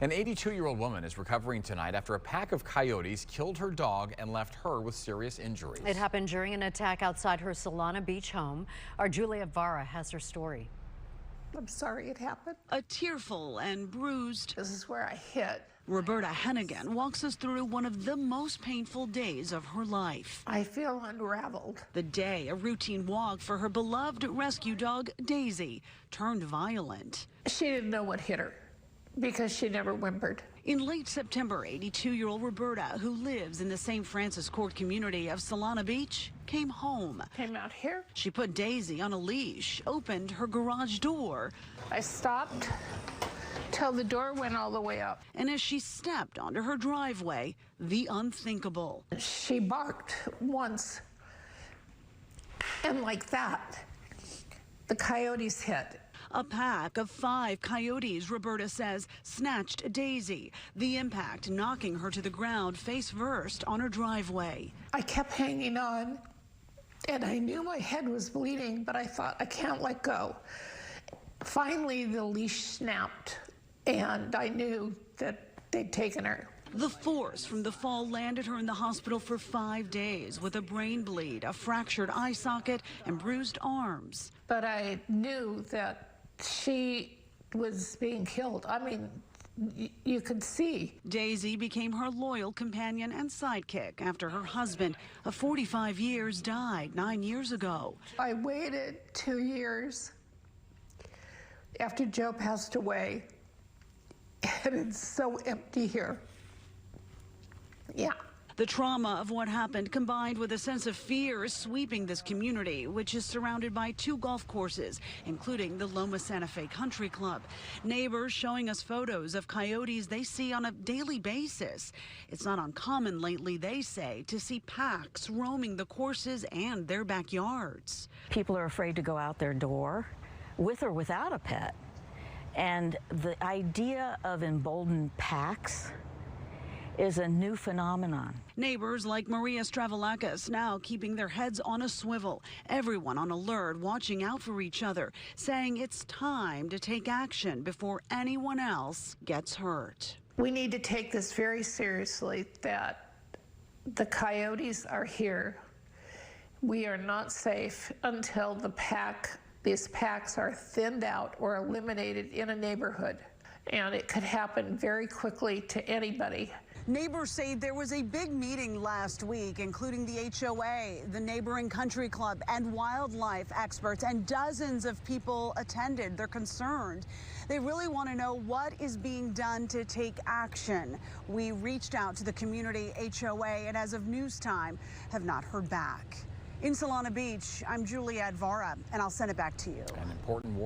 An 82-year-old woman is recovering tonight after a pack of coyotes killed her dog and left her with serious injuries. It happened during an attack outside her Solana Beach home. Our Julia Vara has her story. I'm sorry it happened. A tearful and bruised This is where I hit. Roberta Hennigan walks us through one of the most painful days of her life. I feel unraveled. The day a routine walk for her beloved rescue dog, Daisy, turned violent. She didn't know what hit her because she never whimpered. In late September, 82-year-old Roberta, who lives in the St. Francis Court community of Solana Beach, came home. Came out here. She put Daisy on a leash, opened her garage door. I stopped till the door went all the way up. And as she stepped onto her driveway, the unthinkable. She barked once, and like that, the coyotes hit. A pack of 5 coyotes, Roberta says, snatched Daisy, the impact knocking her to the ground face first on her driveway. I kept hanging on, and I knew my head was bleeding, but I thought, I can't let go. Finally, the leash snapped, and I knew that they'd taken her. The force from the fall landed her in the hospital for 5 days with a brain bleed, a fractured eye socket, and bruised arms. But I knew that she was being killed. I mean, you could see. Daisy became her loyal companion and sidekick after her husband of 45 years died 9 years ago. I waited 2 years after Joe passed away, and it's so empty here. Yeah. The trauma of what happened combined with a sense of fear is sweeping this community, which is surrounded by 2 golf courses, including the Loma Santa Fe Country Club. Neighbors showing us photos of coyotes they see on a daily basis. It's not uncommon lately, they say, to see packs roaming the courses and their backyards. People are afraid to go out their door with or without a pet. And the idea of emboldened packs is a new phenomenon. Neighbors like Maria Stravalakis now keeping their heads on a swivel. Everyone on alert, watching out for each other, saying it's time to take action before anyone else gets hurt. We need to take this very seriously, that the coyotes are here. We are not safe until these packs are thinned out or eliminated in a neighborhood. And it could happen very quickly to anybody. Neighbors say there was a big meeting last week, including the HOA, the neighboring country club, and wildlife experts, and dozens of people attended. They're concerned. They really want to know what is being done to take action. We reached out to the community HOA, and as of news time, have not heard back. In Solana Beach, I'm Juliette Vara, and I'll send it back to you. An important warning.